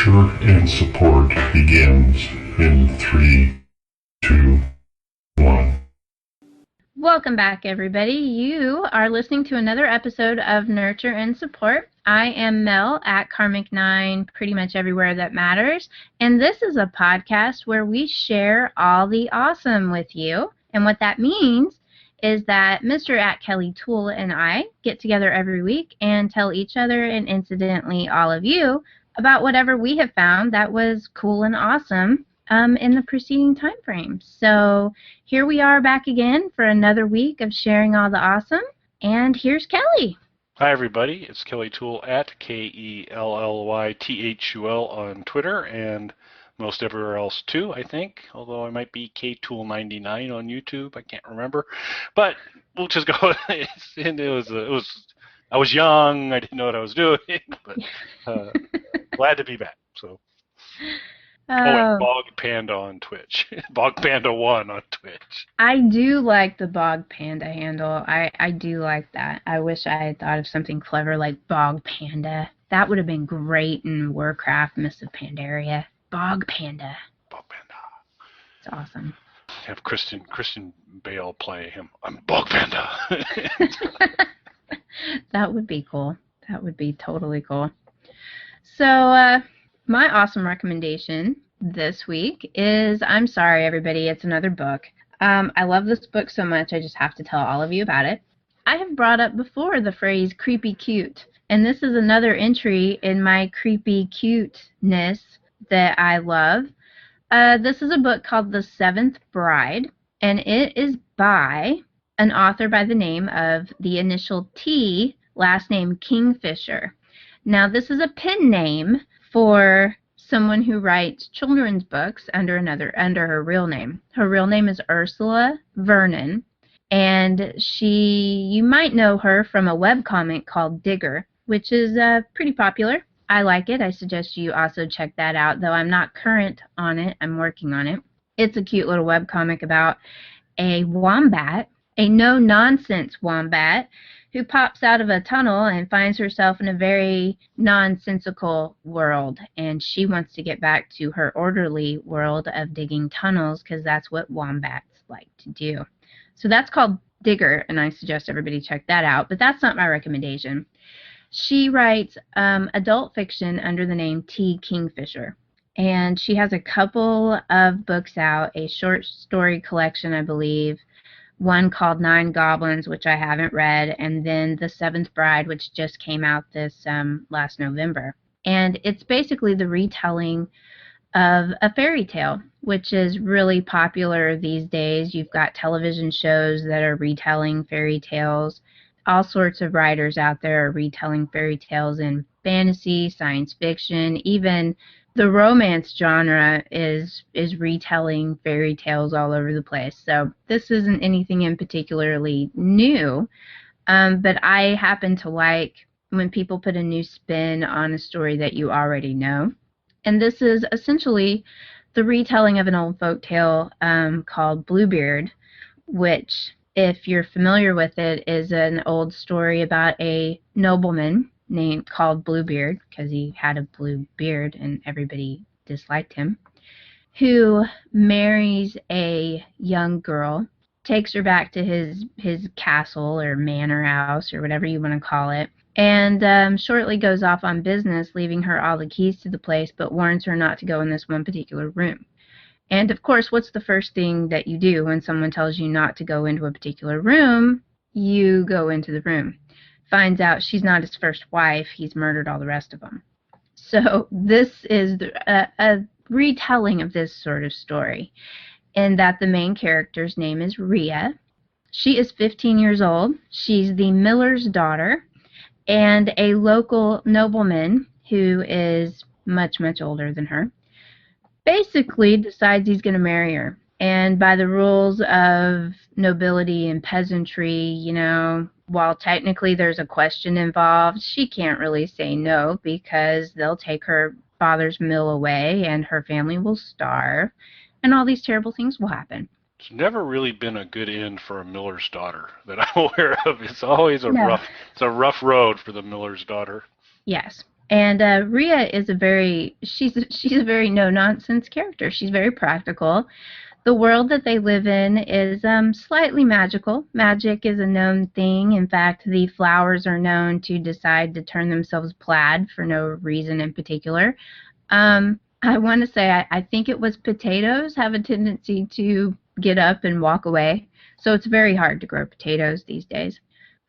Nurture and support begins in 3, 2, 1. Welcome back, everybody. You are listening to another episode of Nurture and Support. I am Mel at Karmic9, pretty much everywhere that matters. And this is a podcast where we share all the awesome with you. And what that means is that Mr. at Kelly Toole and I get together every week and tell each other, and incidentally all of you, about whatever we have found that was cool and awesome in the preceding time frame. So here we are back again for another week of sharing all the awesome. And here's Kelly. Hi, everybody. It's Kelly Toole at KELLYTHUL on Twitter and most everywhere else too, I think. Although I might be KTool99 on YouTube. I can't remember. But we'll just go. I was young. I didn't know what I was doing. But glad to be back. So. And Bog Panda on Twitch. Bog Panda 1 on Twitch. I do like the Bog Panda handle. I do like that. I wish I had thought of something clever like Bog Panda. That would have been great in Warcraft, Mists of Pandaria. Bog Panda. Bog Panda. It's awesome. Have Christian Bale play him. I'm Bog Panda. That would be cool. That would be totally cool. So, my awesome recommendation this week is, I'm sorry everybody, it's another book. I love this book so much I just have to tell all of you about it. I have brought up before the phrase creepy cute, and this is another entry in my creepy cuteness that I love. This is a book called The Seventh Bride, and it is by an author by the name of the initial T, last name Kingfisher. Now this is a pen name for someone who writes children's books under her real name. Her real name is Ursula Vernon, and you might know her from a webcomic called Digger, which is pretty popular. I like it. I suggest you also check that out, though I'm not current on it. I'm working on it. It's a cute little webcomic about a wombat, a no-nonsense wombat, who pops out of a tunnel and finds herself in a very nonsensical world. And she wants to get back to her orderly world of digging tunnels because that's what wombats like to do. So that's called Digger, and I suggest everybody check that out. But that's not my recommendation. She writes adult fiction under the name T. Kingfisher. And she has a couple of books out, a short story collection, I believe, one called Nine Goblins, which I haven't read, and then The Seventh Bride, which just came out this last November. And it's basically the retelling of a fairy tale, which is really popular these days. You've got television shows that are retelling fairy tales. All sorts of writers out there are retelling fairy tales in fantasy, science fiction, even the romance genre is retelling fairy tales all over the place. So this isn't anything in particularly new, but I happen to like when people put a new spin on a story that you already know. And this is essentially the retelling of an old folktale called Bluebeard, which, if you're familiar with it, is an old story about a nobleman called Bluebeard, because he had a blue beard and everybody disliked him, who marries a young girl, takes her back to his castle or manor house or whatever you want to call it, and shortly goes off on business, leaving her all the keys to the place, but warns her not to go in this one particular room. And of course, what's the first thing that you do when someone tells you not to go into a particular room? You go into the room. Finds out she's not his first wife. He's murdered all the rest of them. So this is a retelling of this sort of story, in that the main character's name is Rhea. She is 15 years old. She's the miller's daughter, and a local nobleman who is much, much older than her basically decides he's going to marry her. And by the rules of nobility and peasantry, while technically there's a question involved, she can't really say no because they'll take her father's mill away and her family will starve and all these terrible things will happen. It's never really been a good end for a miller's daughter that I'm aware of. It's always a rough road for the miller's daughter. Yes. And Rhea is she's a very no-nonsense character. She's very practical. The world that they live in is slightly magical. Magic is a known thing. In fact, the flowers are known to decide to turn themselves plaid for no reason in particular. I want to say I think it was potatoes have a tendency to get up and walk away. So it's very hard to grow potatoes these days.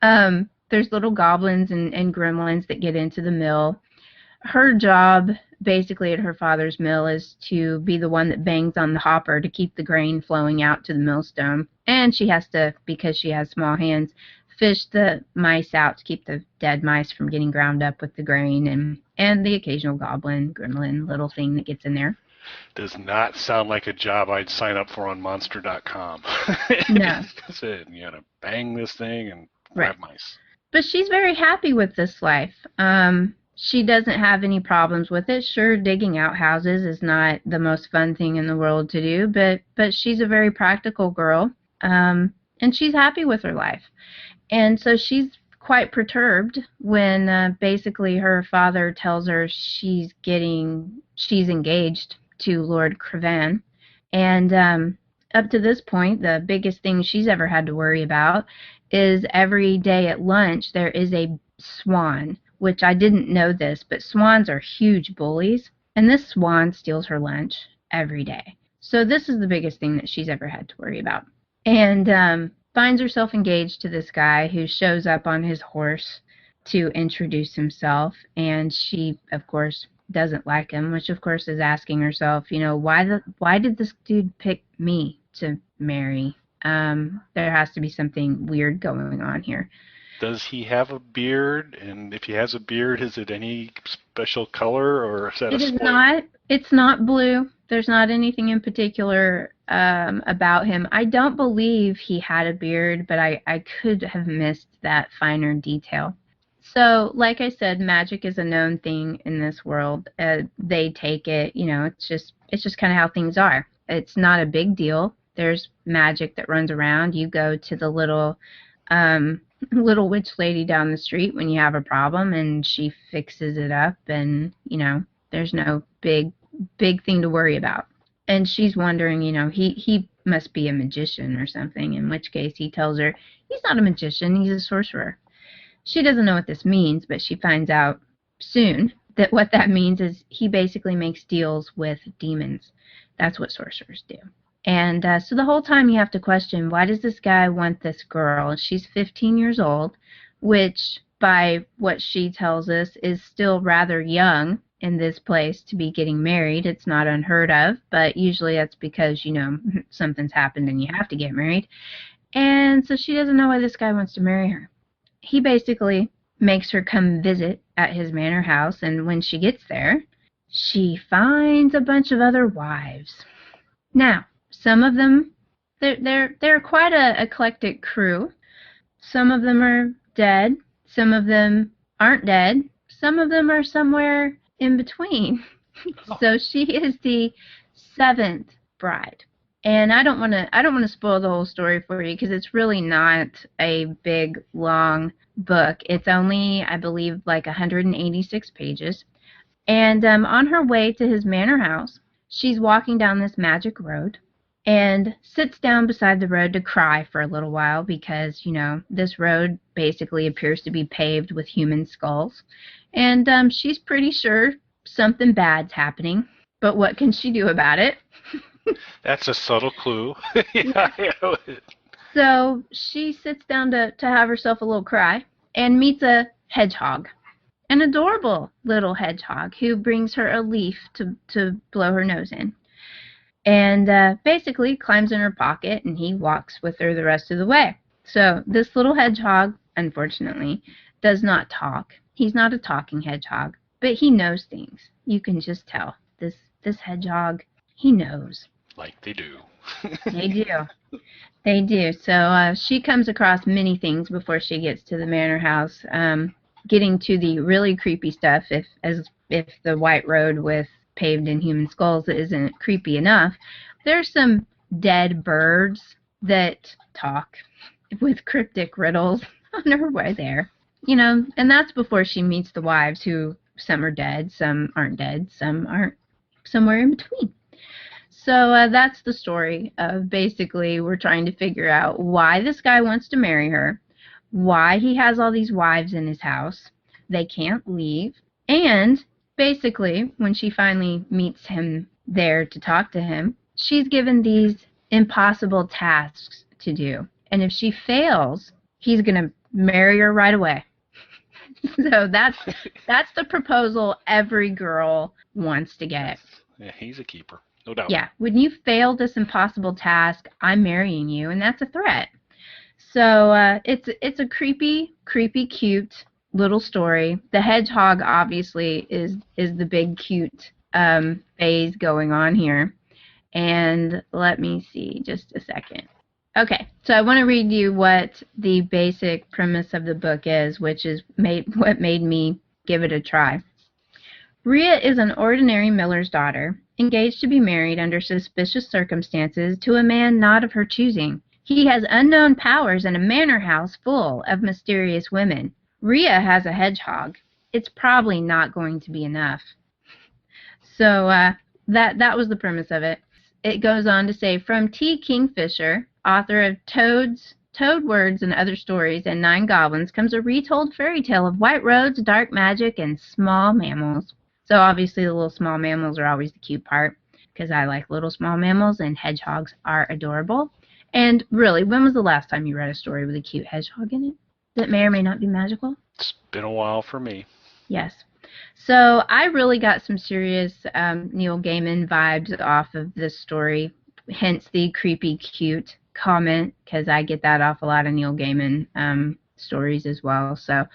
There's little goblins and gremlins that get into the mill. Her job, basically at her father's mill, is to be the one that bangs on the hopper to keep the grain flowing out to the millstone. And she has to, because she has small hands, fish the mice out to keep the dead mice from getting ground up with the grain, and the occasional goblin, gremlin, little thing that gets in there. Does not sound like a job I'd sign up for on Monster.com. No. You gotta bang this thing and grab mice. But she's very happy with this life. She doesn't have any problems with it. Sure, digging out houses is not the most fun thing in the world to do, but she's a very practical girl, and she's happy with her life. And so she's quite perturbed when basically her father tells her she's engaged to Lord Cravan. And up to this point, the biggest thing she's ever had to worry about is every day at lunch there is a swan, which I didn't know this, but swans are huge bullies, and this swan steals her lunch every day. So this is the biggest thing that she's ever had to worry about. And finds herself engaged to this guy who shows up on his horse to introduce himself, and she, of course, doesn't like him, which of course is asking herself, why did this dude pick me to marry? There has to be something weird going on here. Does he have a beard? And if he has a beard, is it any special color, or is that It is not. It's not blue. There's not anything in particular about him. I don't believe he had a beard, but I could have missed that finer detail. So, like I said, magic is a known thing in this world. They take it, it's just kind of how things are. It's not a big deal. There's magic that runs around. You go to the little witch lady down the street when you have a problem, and she fixes it up, and there's no big thing to worry about. And she's wondering, he must be a magician or something, in which case he tells her he's not a magician, he's a sorcerer. She doesn't know what this means, but she finds out soon that what that means is he basically makes deals with demons. That's what sorcerers do. And so the whole time you have to question, why does this guy want this girl? She's 15 years old, which by what she tells us is still rather young in this place to be getting married. It's not unheard of, but usually that's because, something's happened and you have to get married. And so she doesn't know why this guy wants to marry her. He basically makes her come visit at his manor house, and when she gets there, she finds a bunch of other wives. Now, some of them, they're quite a eclectic crew. Some of them are dead. Some of them aren't dead. Some of them are somewhere in between. So she is the seventh bride. And I don't want to spoil the whole story for you because it's really not a big, long book. It's only, I believe, like 186 pages. And on her way to his manor house, she's walking down this magic road and sits down beside the road to cry for a little while because, this road basically appears to be paved with human skulls. And she's pretty sure something bad's happening. But what can she do about it? That's a subtle clue. So she sits down to have herself a little cry and meets a hedgehog, an adorable little hedgehog who brings her a leaf to blow her nose in. And basically climbs in her pocket, and he walks with her the rest of the way. So this little hedgehog, unfortunately, does not talk. He's not a talking hedgehog, but he knows things. You can just tell. This hedgehog, he knows. Like they do. They do. They do. So she comes across many things before she gets to the manor house, getting to the really creepy stuff, if the white road with paved in human skulls isn't creepy enough. There's some dead birds that talk with cryptic riddles on her way there. And that's before she meets the wives who some are dead, some aren't dead, some aren't somewhere in between. So that's the story of basically we're trying to figure out why this guy wants to marry her, why he has all these wives in his house, they can't leave, and basically when she finally meets him there to talk to him, she's given these impossible tasks to do. And if she fails, he's going to marry her right away. So that's the proposal every girl wants to get. Yeah, he's a keeper, no doubt. Yeah, when you fail this impossible task, I'm marrying you, and that's a threat. So it's a creepy, cute little story. The hedgehog obviously is the big cute phase going on here. And let me see, just a second. Okay, so I want to read you what the basic premise of the book is, which is what made me give it a try. Rhea is an ordinary miller's daughter, engaged to be married under suspicious circumstances to a man not of her choosing. He has unknown powers and a manor house full of mysterious women. Rhea has a hedgehog. It's probably not going to be enough. So that was the premise of it. It goes on to say, from T. Kingfisher, author of Toad Words and Other Stories and 9 Goblins, comes a retold fairy tale of white roads, dark magic, and small mammals. So obviously the little small mammals are always the cute part, because I like little small mammals, and hedgehogs are adorable. And really, when was the last time you read a story with a cute hedgehog in it that may or may not be magical? It's been a while for me. Yes. So I really got some serious Neil Gaiman vibes off of this story, hence the creepy cute comment, because I get that off a lot of Neil Gaiman stories as well. So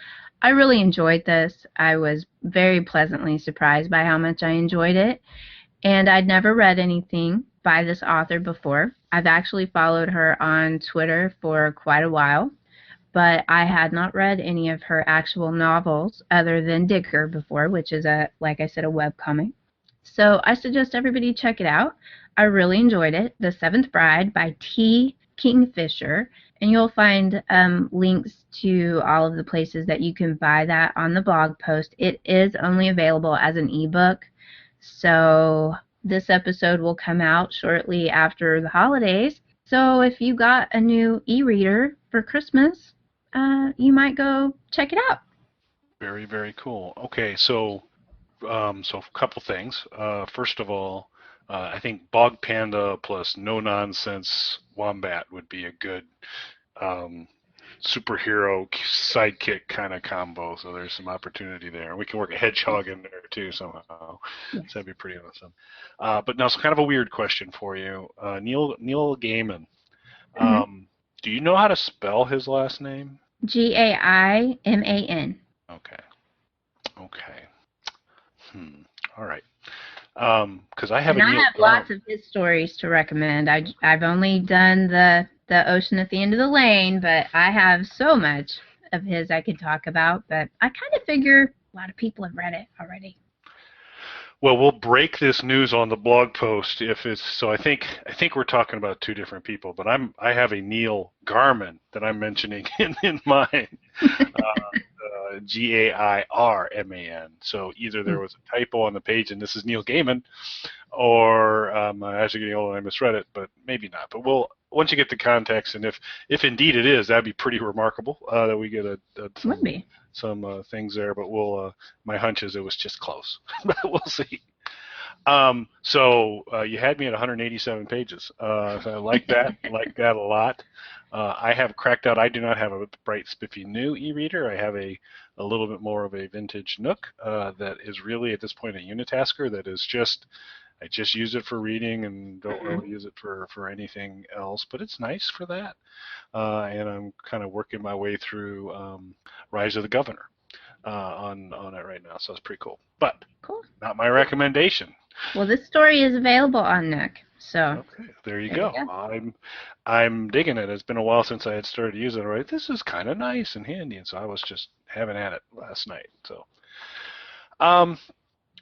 I really enjoyed this. I was very pleasantly surprised by how much I enjoyed it. And I'd never read anything by this author before. I've actually followed her on Twitter for quite a while, but I had not read any of her actual novels other than Digger before, which is, like I said, a webcomic. So I suggest everybody check it out. I really enjoyed it. The Seventh Bride by T. Kingfisher, and you'll find links to all of the places that you can buy that on the blog post. It is only available as an ebook, so this episode will come out shortly after the holidays. So if you got a new e-reader for Christmas, you might go check it out. Very, very cool. Okay, so a couple things. First of all, I think Bog Panda plus No Nonsense Wombat would be a good superhero sidekick kind of combo. So there's some opportunity there. We can work a hedgehog in there too somehow. Yes. So that'd be pretty awesome. But now, it's kind of a weird question for you. Neil Gaiman. Do you know how to spell his last name? Gaiman. Okay. All right. Because I have lots of his stories to recommend. I've only done the Ocean at the End of the Lane, but I have so much of his I could talk about. But I kind of figure a lot of people have read it already. Well, we'll break this news on the blog post if it's so. I think we're talking about two different people, but I have a Neil Garman that I'm mentioning in mine. Gairman. So either there was a typo on the page and this is Neil Gaiman, or as you're getting older, I misread it, but maybe not. But once you get the context, and if indeed it is, that'd be pretty remarkable that we get some things there. But my hunch is it was just close. But we'll see. So you had me at 187 pages. So I like that. I like that a lot. I have cracked out. I do not have a bright, spiffy new e-reader. I have a little bit more of a vintage Nook that is really at this point a unitasker. That is I just use it for reading and don't really use it for anything else. But it's nice for that. And I'm kind of working my way through Rise of the Governor on it right now. So it's pretty cool. But not my recommendation. Well, this story is available on Nook. So okay, there you go. I'm digging it. It's been a while since I had started using it. Right, this is kind of nice and handy, and so I was just having at it last night.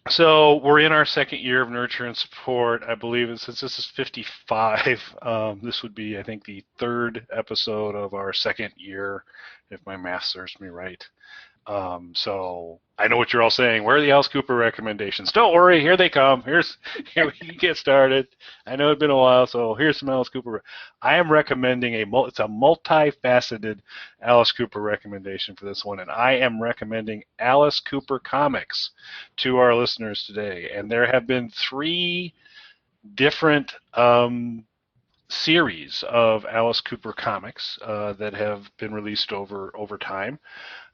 So we're in our second year of Nurture and Support. I believe since this is 55, this would be, I think, the third episode of our second year, if my math serves me right. So I know what you're all saying. Where are the Alice Cooper recommendations? Don't worry, here they come. Here we can get started. I know it's been a while, so here's some Alice Cooper. I am recommending it's a multifaceted Alice Cooper recommendation for this one, and I am recommending Alice Cooper Comics to our listeners today. And there have been 3 different series of Alice Cooper comics that have been released over time,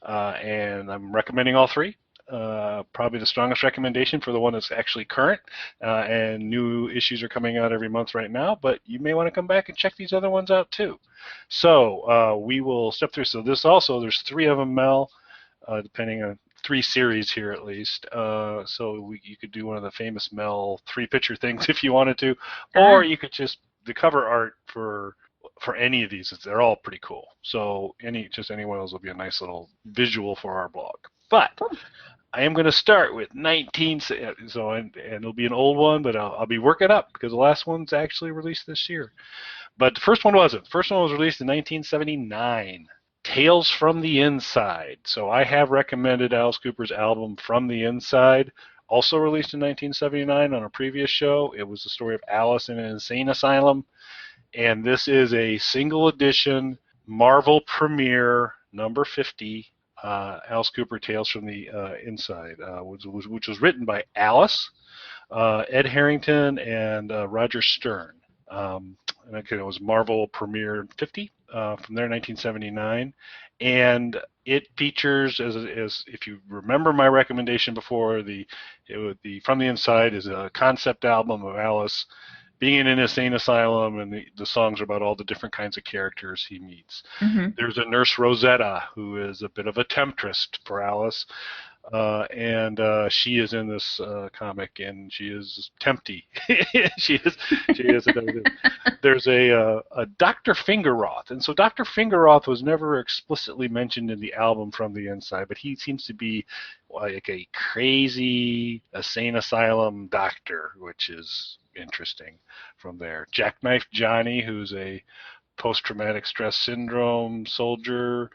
and I'm recommending all 3. Probably the strongest recommendation for the one that's actually current, and new issues are coming out every month right now, but you may want to come back and check these other ones out too. So we will step through. So this also, there's 3 of them, Mel, depending on 3 series here at least. So you could do one of the famous Mel 3-picture things if you wanted to, or you could just the cover art for any of these, they're all pretty cool. So any one of those will be a nice little visual for our blog. But I am going to start with and it'll be an old one, but I'll be working up because the last one's actually released this year. But the first one wasn't. The first one was released in 1979. Tales from the Inside. So I have recommended Alice Cooper's album From the Inside, also released in 1979 on a previous show. It was the story of Alice in an insane asylum. And this is a single edition Marvel premiere number 50, Alice Cooper Tales from the Inside, which was written by Alice, Ed Harrington, and Roger Stern. And it was Marvel premiere 50 from there, 1979. And it features, as if you remember my recommendation before, the From the Inside is a concept album of Alice being in an insane asylum, and the songs are about all the different kinds of characters he meets. Mm-hmm. There's a nurse, Rosetta, who is a bit of a temptress for Alice, and she is in this comic, and she is tempty. she is. There's a Dr. Fingerroth, and so Dr. Fingerroth was never explicitly mentioned in the album From the Inside, but he seems to be like a crazy insane asylum doctor, which is interesting from there. Jackknife Johnny, who's a post-traumatic stress syndrome soldier,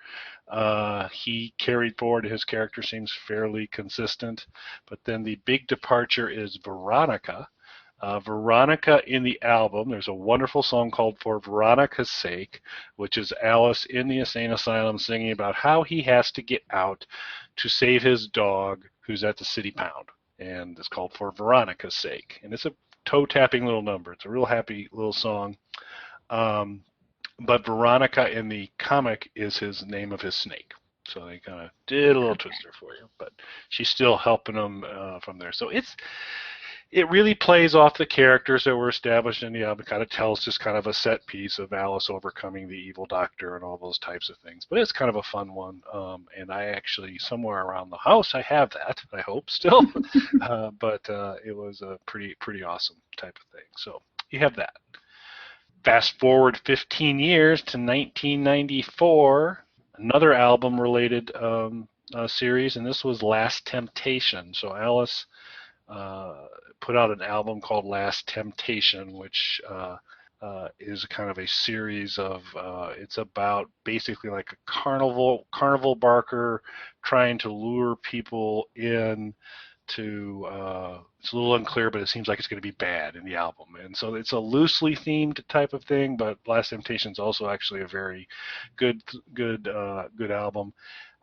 he carried forward. His character seems fairly consistent. But then the big departure is Veronica. Veronica in the album, there's a wonderful song called For Veronica's Sake, which is Alice in the insane asylum singing about how he has to get out to save his dog who's at the city pound. And it's called For Veronica's Sake. And it's a toe-tapping little number. It's a real happy little song. But Veronica in the comic is his name of his snake. So they kind of did a little twister for you. But she's still helping him from there. So it really plays off the characters that were established in the album. It kind of tells just kind of a set piece of Alice overcoming the evil doctor and all those types of things. But it's kind of a fun one. And I actually, somewhere around the house, I have that, I hope, still. But it was a pretty awesome type of thing. So you have that. Fast forward 15 years to 1994, another album-related series, and this was Last Temptation. So Alice put out an album called Last Temptation, which is kind of a series of, it's about basically like a carnival barker trying to lure people in to, it's a little unclear, but it seems like it's going to be bad in the album. And so it's a loosely themed type of thing, but Last Temptation is also actually a very good album.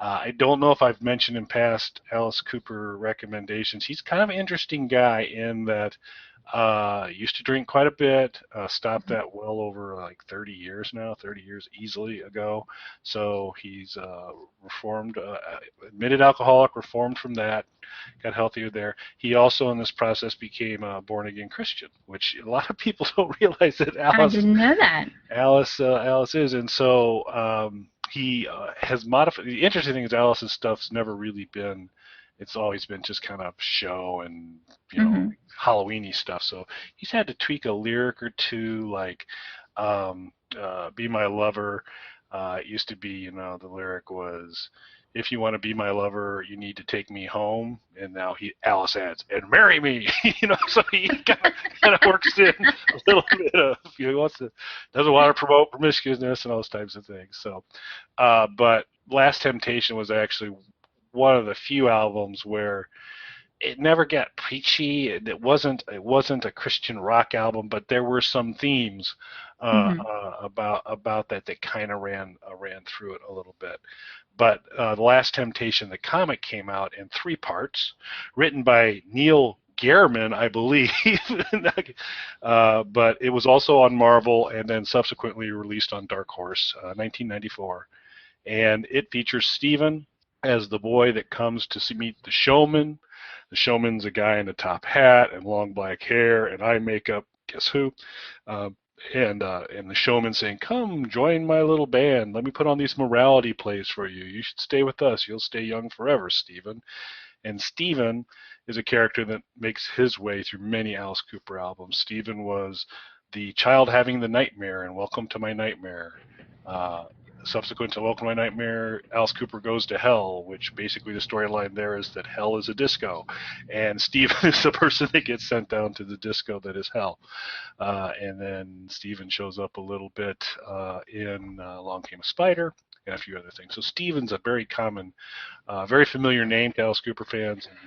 I don't know if I've mentioned in past Alice Cooper recommendations. He's kind of an interesting guy in that used to drink quite a bit, stopped that well over like 30 years now, 30 years easily ago. So he's reformed, admitted alcoholic, reformed from that, got healthier there. He also in this process became a born-again Christian, which a lot of people don't realize that Alice... I didn't know that. Alice is, and so... he has modified. The interesting thing is Alice's stuff's never really been. It's always been just kind of show and Halloween-y stuff. So he's had to tweak a lyric or two, like "Be My Lover." It used to be, the lyric was, "If you want to be my lover, you need to take me home." And now Alice adds, "And marry me." So he kind of works in a little bit of, he doesn't want to promote promiscuousness and all those types of things. So, but Last Temptation was actually one of the few albums where it never got preachy. It wasn't a Christian rock album, but there were some themes about that kind of ran through it a little bit. But The Last Temptation, the comic, came out in 3 parts, written by Neil Gaiman, I believe. But it was also on Marvel and then subsequently released on Dark Horse, 1994. And it features Stephen as the boy that comes to meet the showman. The showman's a guy in a top hat and long black hair and eye makeup. Guess who? And the showman saying, "Come, join my little band. Let me put on these morality plays for you. You should stay with us. You'll stay young forever, Stephen." And Stephen is a character that makes his way through many Alice Cooper albums. Stephen was the child having the nightmare in Welcome to My Nightmare. Subsequent to Welcome to My Nightmare, Alice Cooper Goes to Hell, which basically the storyline there is that hell is a disco, and Stephen is the person that gets sent down to the disco that is hell. And then Stephen shows up a little bit in Along Came a Spider and a few other things. So Stephen's a very common, very familiar name to Alice Cooper fans, and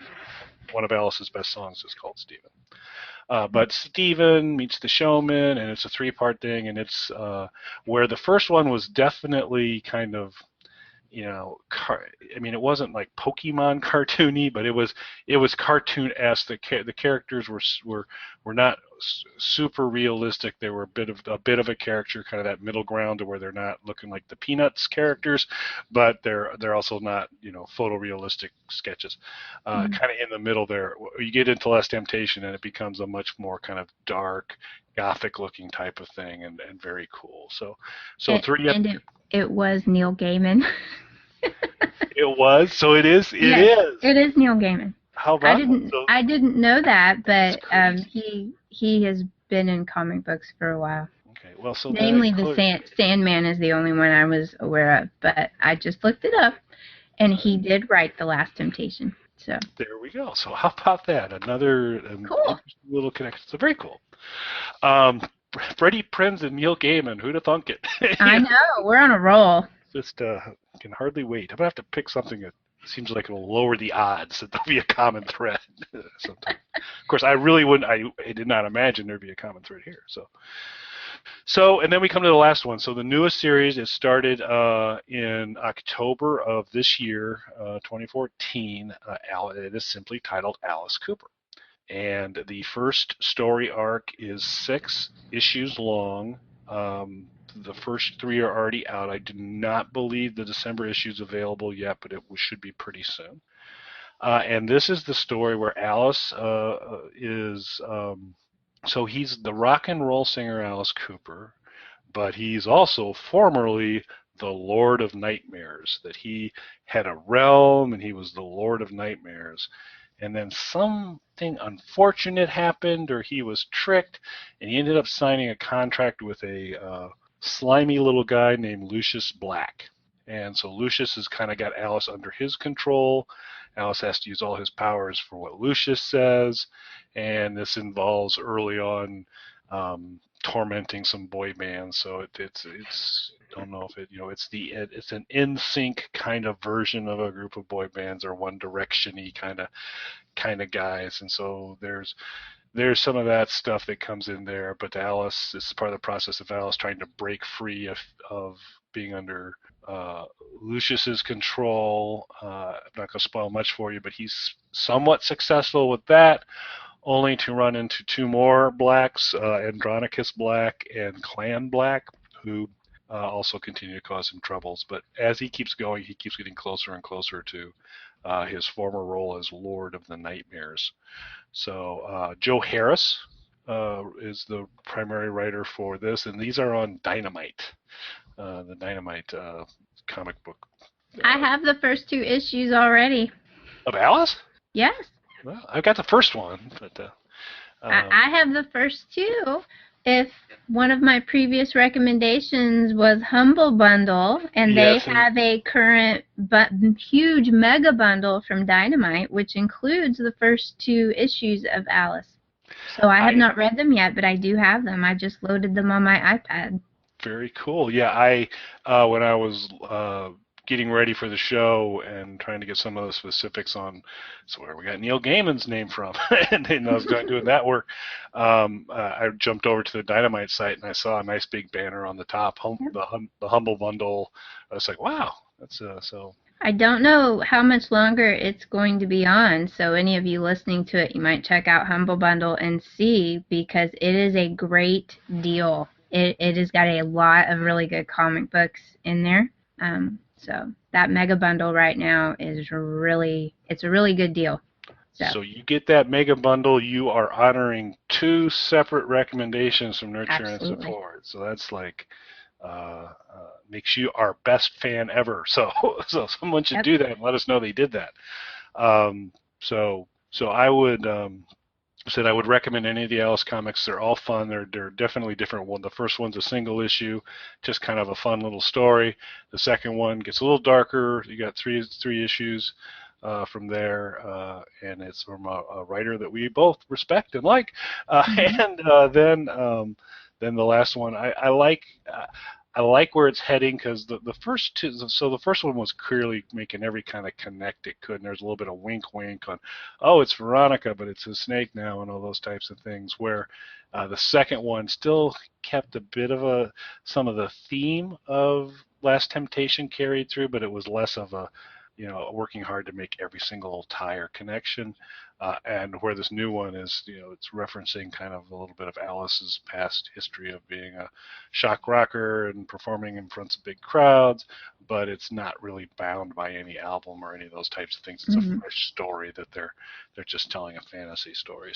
one of Alice's best songs is called Stephen. But Stephen meets the showman, and it's a 3-part thing, and it's where the first one was definitely kind of, it wasn't like Pokemon cartoony, but it was cartoon-esque. The characters were not super realistic. They were a bit of a caricature, kind of that middle ground to where they're not looking like the Peanuts characters, but they're also not photorealistic sketches. Kind of in the middle there. You get into Last Temptation, and it becomes a much more kind of dark, gothic-looking type of thing, and very cool. So it was Neil Gaiman. It was. So it is. It is. It is Neil Gaiman. How about I didn't know that, but he has been in comic books for a while. Okay. Well, so namely the Sandman is the only one I was aware of, but I just looked it up, and he did write The Last Temptation. So there we go. So how about that? Another cool little connection. So very cool. Freddie Prinze and Neil Gaiman. Who'd have thunk it? I know. We're on a roll. Just can hardly wait. I'm gonna have to pick something that seems like it'll lower the odds that there'll be a common thread sometime. Of course, I really wouldn't. I did not imagine there'd be a common thread here. So, and then we come to the last one. So the newest series is started in October of this year, 2014. It is simply titled Alice Cooper. And the first story arc is 6 issues long. The first 3 are already out. I do not believe the December issue is available yet, but it should be pretty soon. And this is the story where Alice is... so he's the rock and roll singer Alice Cooper, but he's also formerly the Lord of Nightmares, that he had a realm and he was the Lord of Nightmares. And then something unfortunate happened, or he was tricked, and he ended up signing a contract with a slimy little guy named Lucius Black. And so Lucius has kind of got Alice under his control. Alice has to use all his powers for what Lucius says, and this involves early on tormenting some boy bands. So it's don't know if it's an NSYNC kind of version of a group of boy bands, or One Direction-y kind of guys. And so there's some of that stuff that comes in there. But Alice, this is part of the process of Alice trying to break free of being under Lucius's control. I'm not going to spoil much for you, but he's somewhat successful with that, only to run into 2 more Blacks, Andronicus Black and Clan Black, who also continue to cause him troubles. But as he keeps going, he keeps getting closer and closer to his former role as Lord of the Nightmares. So Joe Harris is the primary writer for this, and these are on Dynamite, the Dynamite comic book. I have the first 2 issues already. Of Alice? Yes. Well, I've got the first one, but I have the first 2. If one of my previous recommendations was Humble Bundle, and they have a current huge mega bundle from Dynamite, which includes the first 2 issues of Alice. So I have not read them yet, but I do have them. I just loaded them on my iPad. Very cool. Yeah, I when I was getting ready for the show and trying to get some of the specifics on where we got Neil Gaiman's name from, and I was doing that work. I jumped over to the Dynamite site and I saw a nice big banner on the top, the Humble Bundle. I was like, wow, that's so. I don't know how much longer it's going to be on, so any of you listening to it, you might check out Humble Bundle and see, because it is a great deal. It has got a lot of really good comic books in there. So that mega bundle right now it's a really good deal. So you get that mega bundle, you are honoring 2 separate recommendations from Nurture and Support. So that's like makes you our best fan ever. So someone should do that and let us know they did that. So I would said I would recommend any of the Alice comics. They're all fun. They're definitely different. The first one's a single issue, just kind of a fun little story. The second one gets a little darker. You got three issues from there, and it's from a writer that we both respect and like. And then the last one, I like. I like where it's heading because the first two. So the first one was clearly making every kind of connect it could, and there's a little bit of wink on, oh, it's Veronica, but it's a snake now, and all those types of things. Where the second one still kept a bit of some of the theme of Last Temptation carried through, but it was less of a working hard to make every single tie or connection. And where this new one is, it's referencing kind of a little bit of Alice's past history of being a shock rocker and performing in front of big crowds, but it's not really bound by any album or any of those types of things. It's a fresh story that they're just telling a fantasy story.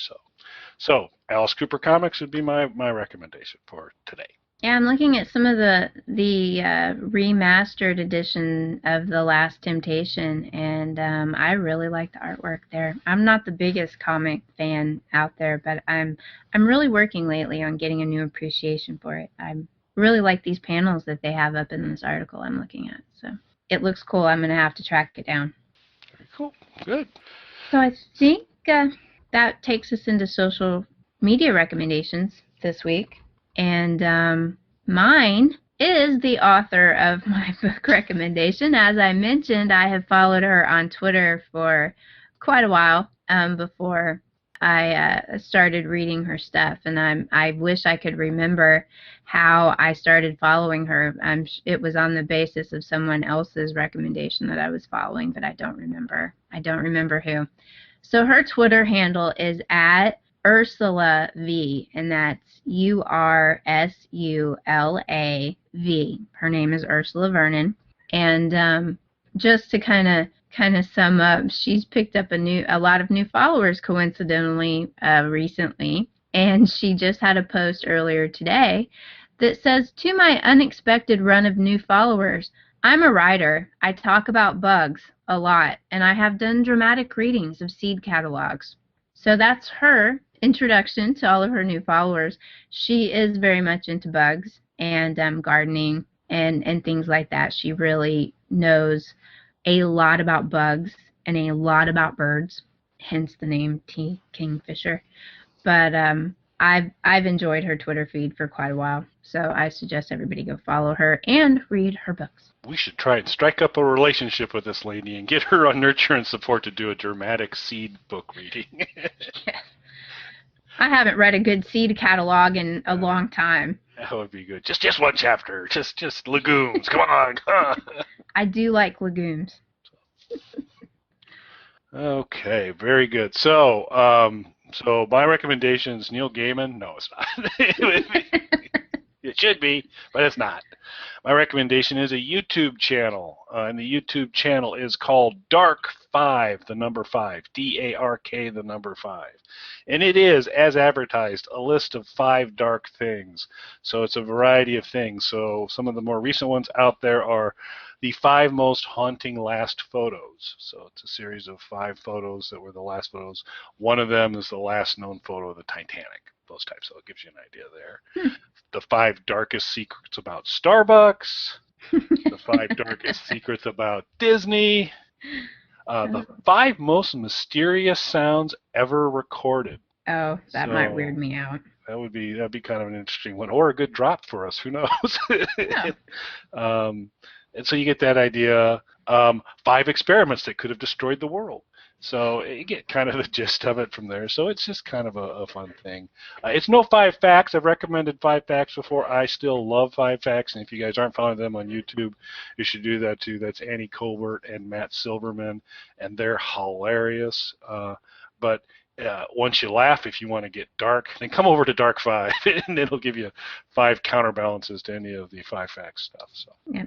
So Alice Cooper Comics would be my recommendation for today. Yeah, I'm looking at some of the remastered edition of The Last Temptation, and I really like the artwork there. I'm not the biggest comic fan out there, but I'm really working lately on getting a new appreciation for it. I really like these panels that they have up in this article I'm looking at. So it looks cool. I'm going to have to track it down. Very cool. Good. So I think that takes us into social media recommendations this week. And mine is the author of my book recommendation. As I mentioned, I have followed her on Twitter for quite a while before I started reading her stuff. And I wish I could remember how I started following her. It was on the basis of someone else's recommendation that I was following, but I don't remember. I don't remember who. So her Twitter handle is at Ursula V, and that's URSULAV. Her name is Ursula Vernon, and just to kind of sum up, she's picked up a lot of new followers coincidentally recently, and she just had a post earlier today that says, "To my unexpected run of new followers, I'm a writer. I talk about bugs a lot, and I have done dramatic readings of seed catalogs." So that's her introduction to all of her new followers. She is very much into bugs and gardening and things like that. She really knows a lot about bugs and a lot about birds, hence the name Kingfisher. But I've enjoyed her Twitter feed for quite a while, so I suggest everybody go follow her and read her books. We should try and strike up a relationship with this lady and get her on Nurture and Support to do a dramatic seed book reading. Yes. I haven't read a good seed catalog in a long time. That would be good. Just one chapter. Just legumes. Come on. I do like legumes. Okay, very good. So my recommendation is Neil Gaiman. No, it's not. It should be, but it's not. My recommendation is a YouTube channel, and the YouTube channel is called Dark5, the number 5, DARK, the number 5. And it is, as advertised, a list of 5 dark things. So it's a variety of things. So some of the more recent ones out there are the 5 most haunting last photos. So it's a series of 5 photos that were the last photos. One of them is the last known photo of the Titanic, those types. So it gives you an idea there. The 5 darkest secrets about Starbucks, the 5 darkest secrets about Disney, the 5 most mysterious sounds ever recorded. Oh, that might weird me out. That'd be kind of an interesting one, or a good drop for us. Who knows? Yeah. And so you get that idea. 5 experiments that could have destroyed the world. So you get kind of the gist of it from there. So it's just kind of a fun thing. It's no 5 facts. I've recommended 5 facts before. I still love 5 facts, and if you guys aren't following them on YouTube, you should do that too. That's Annie Colbert and Matt Silverman, and they're hilarious. But once you laugh, if you want to get dark, then come over to Dark 5, and it'll give you 5 counterbalances to any of the 5 facts stuff. So. Yeah.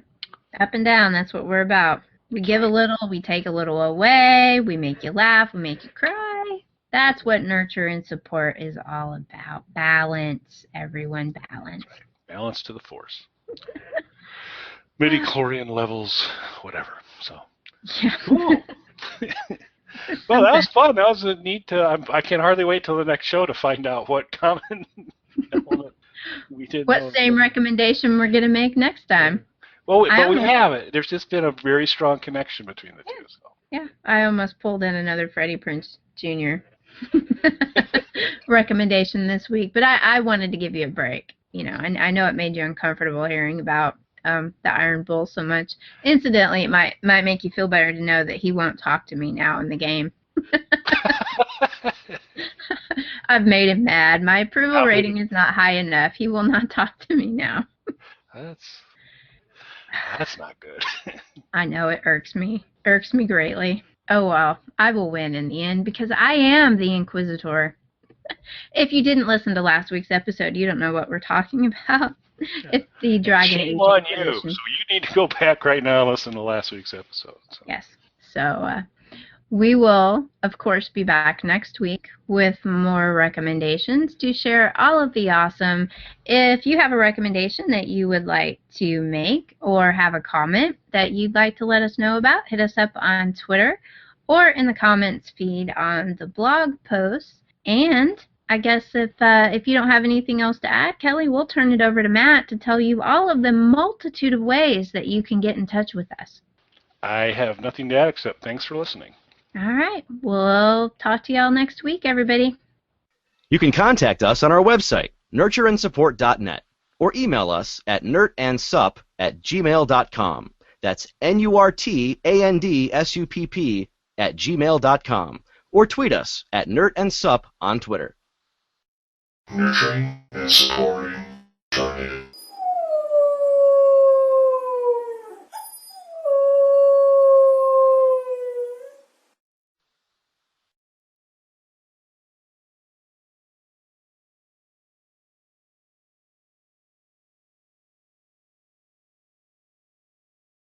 Up and down, that's what we're about. We give a little, we take a little away, we make you laugh, we make you cry. That's what nurture and support is all about. Balance, everyone, balance. Balance to the force. Midi-chlorian levels, whatever. So. Yeah. Cool. Well, that was fun. That was neat. I can hardly wait till the next show to find out what common element we did. What same recommendation we're going to make next time? Well, but we have it. There's just been a very strong connection between the two. So. Yeah, I almost pulled in another Freddie Prinze Jr. recommendation this week, but I wanted to give you a break. You know, and I know it made you uncomfortable hearing about the Iron Bull so much. Incidentally, it might make you feel better to know that he won't talk to me now in the game. I've made him mad. My approval rating is not high enough. He will not talk to me now. That's not good. I know, it irks me. Irks me greatly. Oh well, I will win in the end because I am the Inquisitor. If you didn't listen to last week's episode, you don't know what we're talking about. It's the Dragon Age. Shame on you. So you need to go back right now and listen to last week's episode. So. Yes. So we will, of course, be back next week with more recommendations to share all of the awesome. If you have a recommendation that you would like to make or have a comment that you'd like to let us know about, hit us up on Twitter or in the comments feed on the blog post. And I guess if you don't have anything else to add, Kelly, we'll turn it over to Matt to tell you all of the multitude of ways that you can get in touch with us. I have nothing to add except thanks for listening. All right. We'll talk to y'all next week, everybody. You can contact us on our website, nurtureandsupport.net, or email us at nurtandsupp@gmail.com. That's NURTANDSUPP@gmail.com. Or tweet us at nurtandsupp on Twitter. Nurturing and supporting Tornado.